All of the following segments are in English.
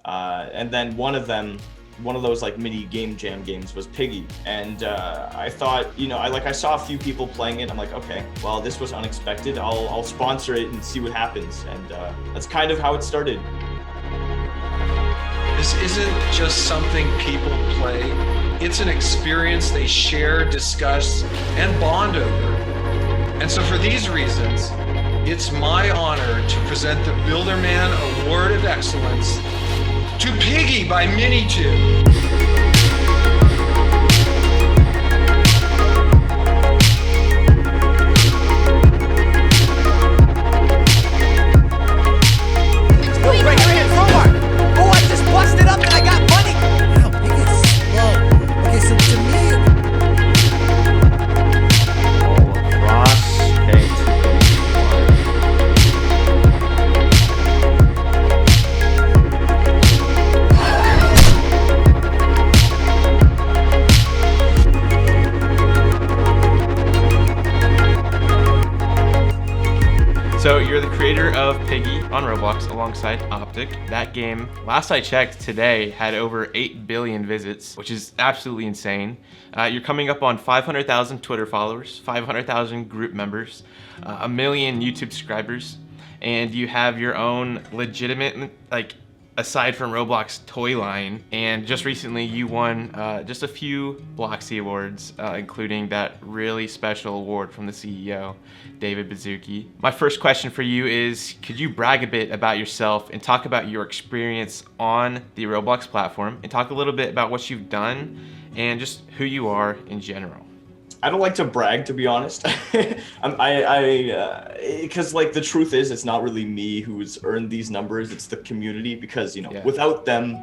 And then one of those like mini game jam games was Piggy. And I thought, I saw a few people playing it. I'm like, okay, well, this was unexpected. I'll sponsor it and see what happens. And that's kind of how it started. This isn't just something people play. It's an experience they share, discuss, and bond over. And so for these reasons, it's my honor to present the Builderman Award of Excellence to Piggy by Minitoon. So you're the creator of Piggy on Roblox alongside Optic. That game, last I checked today, had over 8 billion visits, which is absolutely insane. You're coming up on 500,000 Twitter followers, 500,000 group members, 1 million YouTube subscribers, and you have your own legitimate, aside from Roblox toy line. And just recently you won just a few Bloxy awards, including that really special award from the CEO, David Baszucki. My first question for you is, could you brag a bit about yourself and talk about your experience on the Roblox platform, and talk a little bit about what you've done and just who you are in general? I don't like to brag, to be honest. Because the truth is, it's not really me who's earned these numbers. It's the community, because without them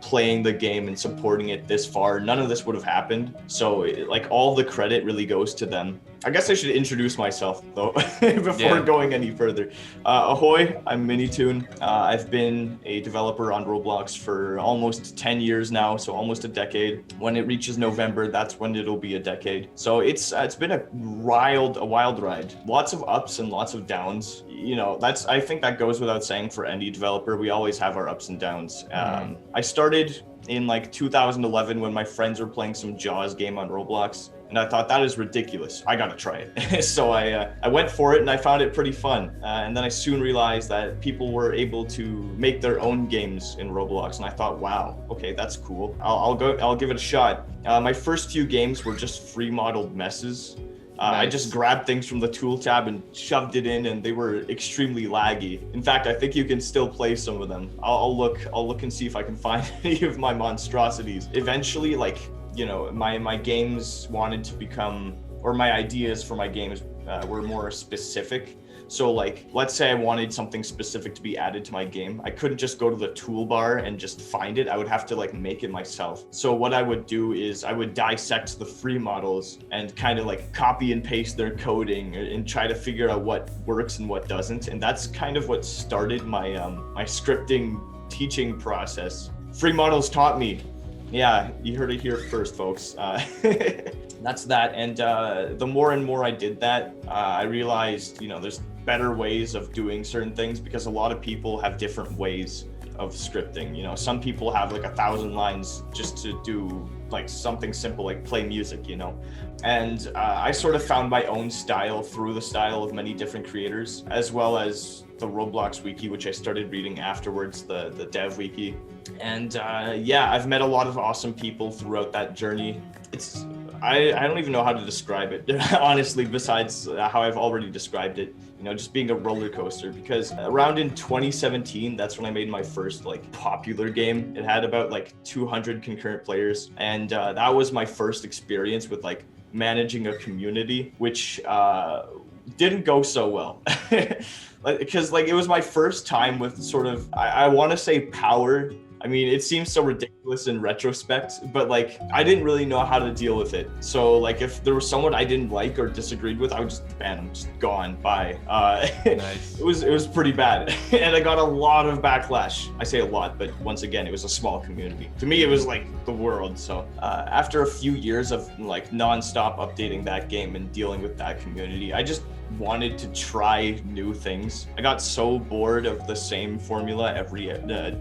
playing the game and supporting it this far, none of this would have happened. So all the credit really goes to them. I guess I should introduce myself though before going any further. Ahoy, I'm Minitoon. I've been a developer on Roblox for almost 10 years now, so almost a decade. When it reaches November, that's when it'll be a decade. So it's been a wild ride. Lots of ups and lots of downs. I think that goes without saying for any developer. We always have our ups and downs. I started in 2011 when my friends were playing some Jaws game on Roblox, and I thought, that is ridiculous, I gotta try it. So I went for it and I found it pretty fun. And then I soon realized that people were able to make their own games in Roblox, and I thought, wow, okay, that's cool. I'll give it a shot. My first few games were just free modeled messes. Nice. I just grabbed things from the tool tab and shoved it in, and they were extremely laggy. In fact, I think you can still play some of them. I'll look and see if I can find any of my monstrosities. Eventually, my games wanted to become, or my ideas for my games were more specific. So let's say I wanted something specific to be added to my game. I couldn't just go to the toolbar and just find it. I would have to make it myself. So what I would do is I would dissect the free models and kind of copy and paste their coding and try to figure out what works and what doesn't. And that's kind of what started my my scripting teaching process. Free models taught me. Yeah, you heard it here first, folks. That's that. And the more and more I did that, I realized, there's better ways of doing certain things, because a lot of people have different ways of scripting. Some people have 1,000 lines just to do something simple like play music, and I sort of found my own style through the style of many different creators, as well as the Roblox wiki, which I started reading afterwards, the dev wiki. And I've met a lot of awesome people throughout that journey. I don't even know how to describe it, honestly, besides how I've already described it, just being a roller coaster. Because around in 2017, that's when I made my first popular game. It had about 200 concurrent players, and that was my first experience with managing a community, which didn't go so well. Because it was my first time with sort of, I want to say power. I mean, it seems so ridiculous in retrospect, but I didn't really know how to deal with it. So if there was someone I didn't like or disagreed with, I would just ban them, just gone, bye. Nice. It was pretty bad. And I got a lot of backlash. I say a lot, but once again, it was a small community. To me, it was the world. So after a few years of nonstop updating that game and dealing with that community, I just wanted to try new things. I got so bored of the same formula every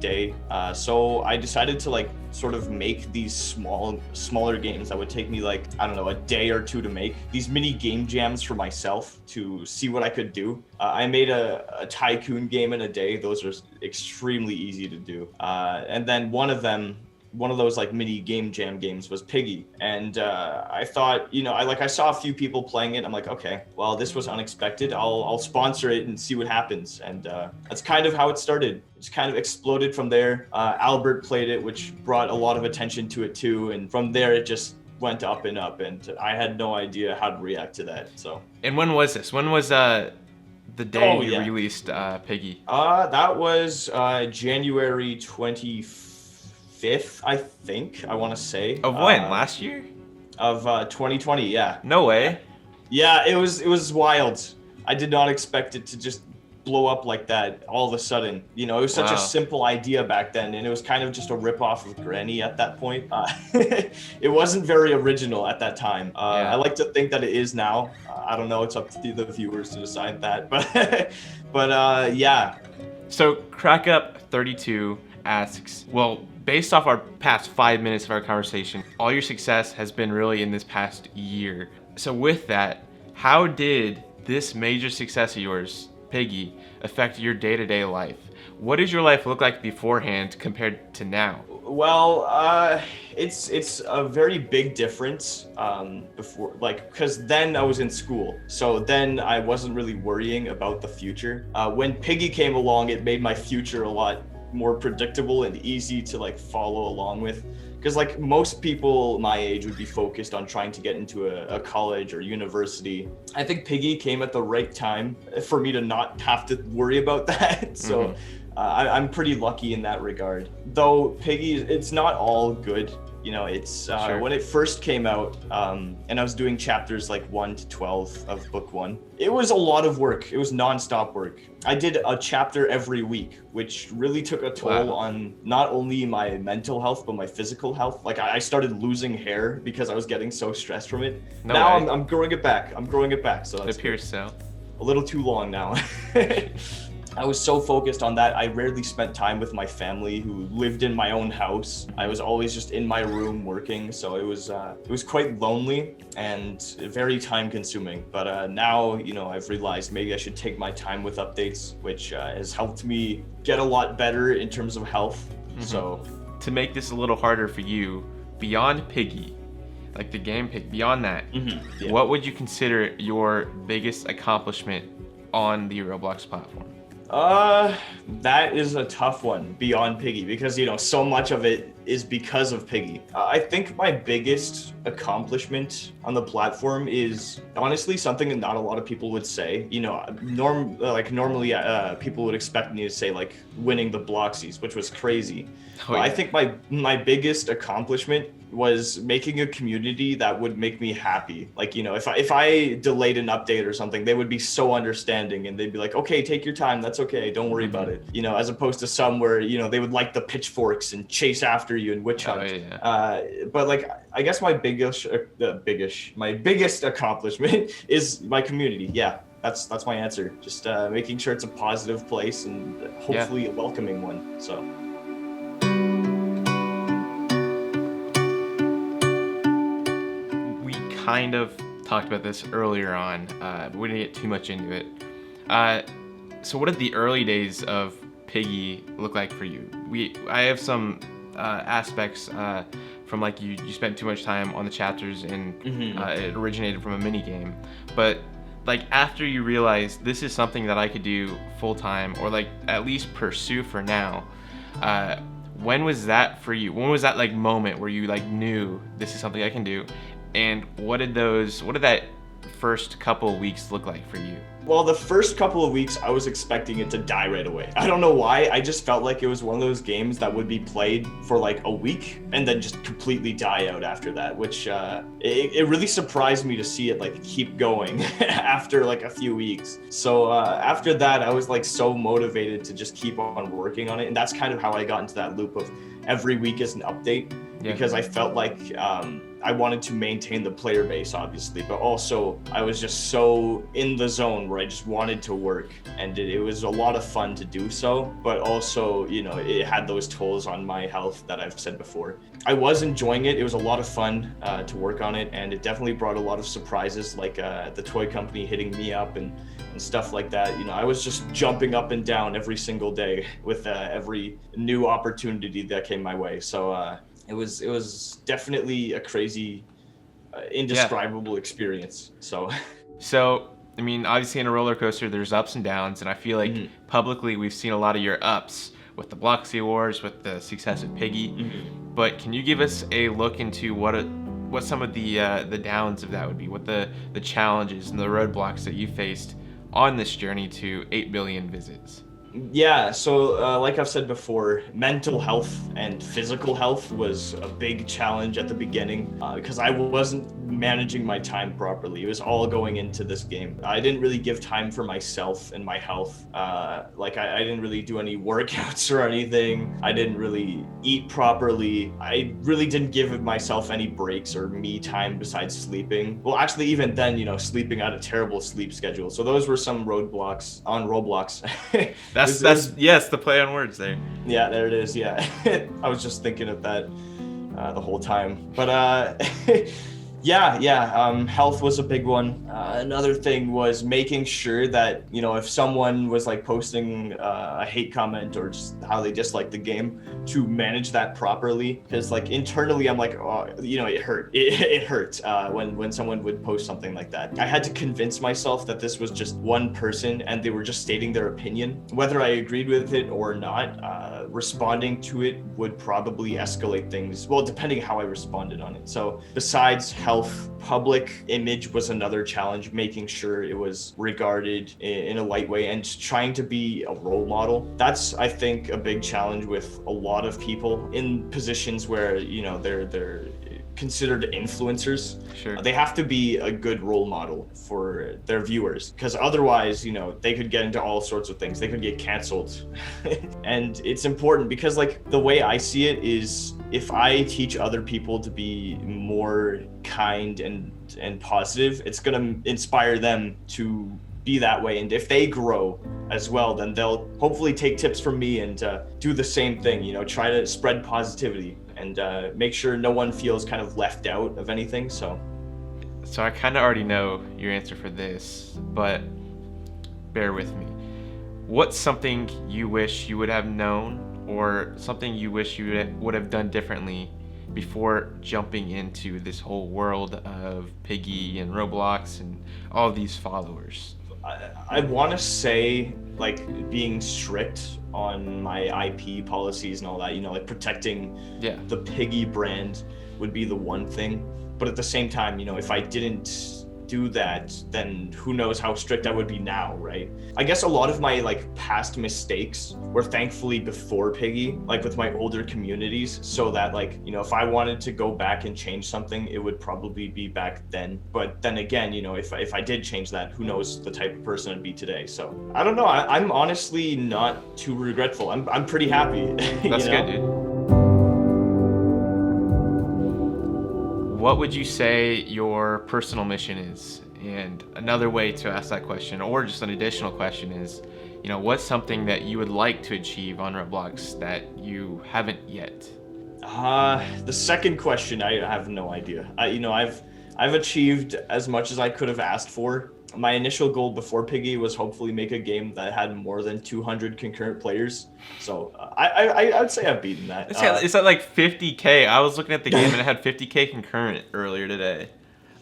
day. So So I decided to like sort of make these smaller games that would take me like, I don't know, a day or two to make. These mini game jams for myself to see what I could do. I made a tycoon game in a day. Those are extremely easy to do. And then one of those like mini game jam games was Piggy. And I thought, I saw a few people playing it. I'm like, okay, well, this was unexpected. I'll sponsor it and see what happens. And that's kind of how it started. It's kind of exploded from there. Albert played it, which brought a lot of attention to it too. And from there, it just went up and up. And I had no idea how to react to that. So. And when was this? When was the day you released Piggy? That was January 25th, I think, I want to say. Of when? Last year? Of 2020, yeah. No way. Yeah, it was wild. I did not expect it to just blow up like that all of a sudden. It was such a simple idea back then, and it was kind of just a ripoff of Granny at that point. It wasn't very original at that time. I like to think that it is now. I don't know, it's up to the viewers to decide that, but yeah. So CrackUp32 asks, well, based off our past 5 minutes of our conversation, all your success has been really in this past year. So with that, how did this major success of yours, Piggy, affect your day-to-day life? What does your life look like beforehand compared to now? Well, it's a very big difference before, because then I was in school. So then I wasn't really worrying about the future. When Piggy came along, it made my future a lot more predictable and easy to follow along with, because most people my age would be focused on trying to get into a college or university. I think Piggy came at the right time for me to not have to worry about that. So I'm pretty lucky in that regard, though. Piggy, it's not all good. It's Sure. When it first came out, and I was doing chapters 1 to 12 of book 1. It was a lot of work. It was nonstop work. I did a chapter every week, which really took a toll on not only my mental health, but my physical health. I started losing hair because I was getting so stressed from it. Now I'm growing it back. So it appears so. A little too long now. I was so focused on that, I rarely spent time with my family, who lived in my own house. I was always just in my room working, so it was quite lonely and very time consuming. But now, I've realized maybe I should take my time with updates, which has helped me get a lot better in terms of health. So to make this a little harder for you, beyond Piggy, like the game Piggy, beyond that, what would you consider your biggest accomplishment on the Roblox platform? That is a tough one, beyond Piggy, because so much of it is because of Piggy. I think my biggest accomplishment on the platform is honestly something that not a lot of people would say. Normally people would expect me to say winning the Bloxies, which was crazy. I think my biggest accomplishment was making a community that would make me happy. If I delayed an update or something, they would be so understanding, and they'd be like, okay, take your time, that's okay, don't worry about it. As opposed to some where they would the pitchforks and chase after you and witch hunt. But I guess my biggest accomplishment is my community. Yeah, that's my answer. Just making sure it's a positive place and hopefully a welcoming one. So. Kind of talked about this earlier on, but we didn't get too much into it. So what did the early days of Piggy look like for you? I have some aspects from you spent too much time on the chapters, and it originated from a mini game. But after you realized this is something that I could do full time, or at least pursue for now, when was that for you? When was that moment where you knew this is something I can do? And what did that first couple of weeks look like for you? Well, the first couple of weeks, I was expecting it to die right away. I don't know why. I just felt like it was one of those games that would be played for a week and then just completely die out after that, which it really surprised me to see it keep going after a few weeks. So after that, I was so motivated to just keep on working on it. And that's kind of how I got into that loop of every week is an update. because I felt like I wanted to maintain the player base, obviously, but also I was just so in the zone where I just wanted to work, and it was a lot of fun to do so, but also, you know, it had those tolls on my health that I've said before. I was enjoying it. It was a lot of fun to work on it, and it definitely brought a lot of surprises, like the toy company hitting me up and stuff like that. You know, I was just jumping up and down every single day with every new opportunity that came my way. So it was definitely a crazy, indescribable experience. So I mean, obviously in a roller coaster, there's ups and downs, and I feel like publicly we've seen a lot of your ups with the Bloxy Awards, with the success of Piggy. But can you give us a look into what some of the downs of that would be? What the challenges and the roadblocks that you faced on this journey to 8 billion visits? Yeah, so like I've said before, mental health and physical health was a big challenge at the beginning because I wasn't managing my time properly. It was all going into this game. I didn't really give time for myself and my health. I didn't really do any workouts or anything. I didn't really eat properly. I really didn't give myself any breaks or me time besides sleeping. Well, actually, even then, you know, sleeping, I had a terrible sleep schedule. So those were some roadblocks on Roblox. That's yes, the play on words there. Yeah, there it is. Yeah, I was just thinking of that the whole time. But health was a big one. Another thing was making sure that, you know, if someone was like posting a hate comment or just how they disliked the game, to manage that properly. Because like internally, I'm like, oh, you know, it hurt. It hurt when someone would post something like that. I had to convince myself that this was just one person and they were just stating their opinion. Whether I agreed with it or not, responding to it would probably escalate things. Well, depending how I responded on it. So besides health, public image was another challenge, making sure it was regarded in a light way and trying to be a role model. That's, I think, a big challenge with a lot of people in positions where, you know, they're considered influencers. Sure. They have to be a good role model for their viewers, because otherwise, you know, they could get into all sorts of things. They could get canceled. And it's important because, like, the way I see it is, if I teach other people to be more kind and positive, it's gonna inspire them to be that way. And if they grow as well, then they'll hopefully take tips from me and do the same thing, you know, try to spread positivity and make sure no one feels kind of left out of anything. So I kind of already know your answer for this, but bear with me. What's something you wish you would have known, or something you wish you would have done differently before jumping into this whole world of Piggy and Roblox and all these followers? I want to say, like, being strict on my IP policies and all that, you know, like protecting the Piggy brand would be the one thing. But at the same time, you know, if I didn't do that, then who knows how strict I would be now, right? I guess a lot of my like past mistakes were thankfully before Piggy, like with my older communities, so that, like, you know, if I wanted to go back and change something, it would probably be back then. But then again, you know, if I did change that, who knows the type of person I'd be today. So I don't know. I'm honestly not too regretful. I'm pretty happy. That's you know? good, dude. What would you say your personal mission is? And another way to ask that question, or just an additional question, is, you know, what's something that you would like to achieve on Roblox that you haven't yet? The second question, I have no idea. You know, I've achieved as much as I could have asked for. My initial goal before Piggy was hopefully make a game that had more than 200 concurrent players. So I'd say I've beaten that. It's at like 50K. I was looking at the game and it had 50K concurrent earlier today.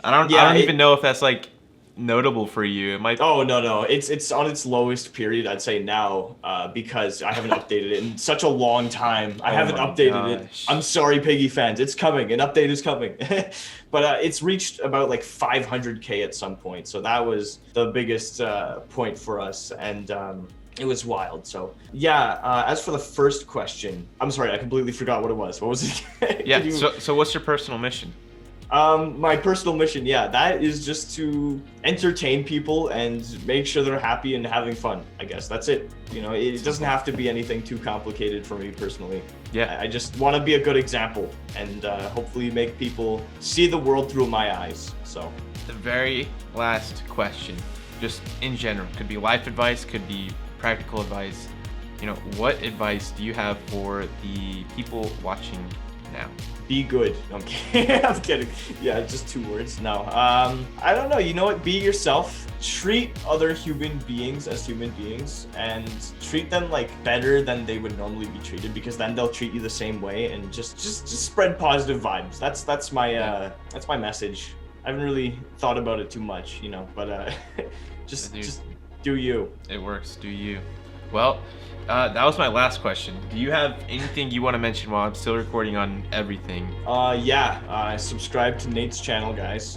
I don't even know if that's like notable for you. It might. Oh no, it's on its lowest period, I'd say now, because I haven't updated it in such a long time. I haven't updated it. I'm sorry, Piggy fans. It's coming. An update is coming. But it's reached about like 500K at some point. So that was the biggest point for us, and it was wild. So yeah. As for the first question, I'm sorry, I completely forgot what it was. What was it? Yeah. So what's your personal mission? My personal mission, yeah, that is just to entertain people and make sure they're happy and having fun. I guess that's it. You know, it doesn't have to be anything too complicated for me personally. Yeah. I just want to be a good example and hopefully make people see the world through my eyes. So The very last question, just in general, could be life advice, could be practical advice. You know, what advice do you have for the people watching now? Be good. No, I'm kidding. I'm kidding. Yeah, just 2 words. No. I don't know. You know what? Be yourself. Treat other human beings as human beings and treat them like better than they would normally be treated, because then they'll treat you the same way, and just spread positive vibes. That's my message. I haven't really thought about it too much, you know, but just do you. It works. Do you? Well, that was my last question. Do you have anything you want to mention while I'm still recording on everything? Yeah. Subscribe to Nate's channel, guys.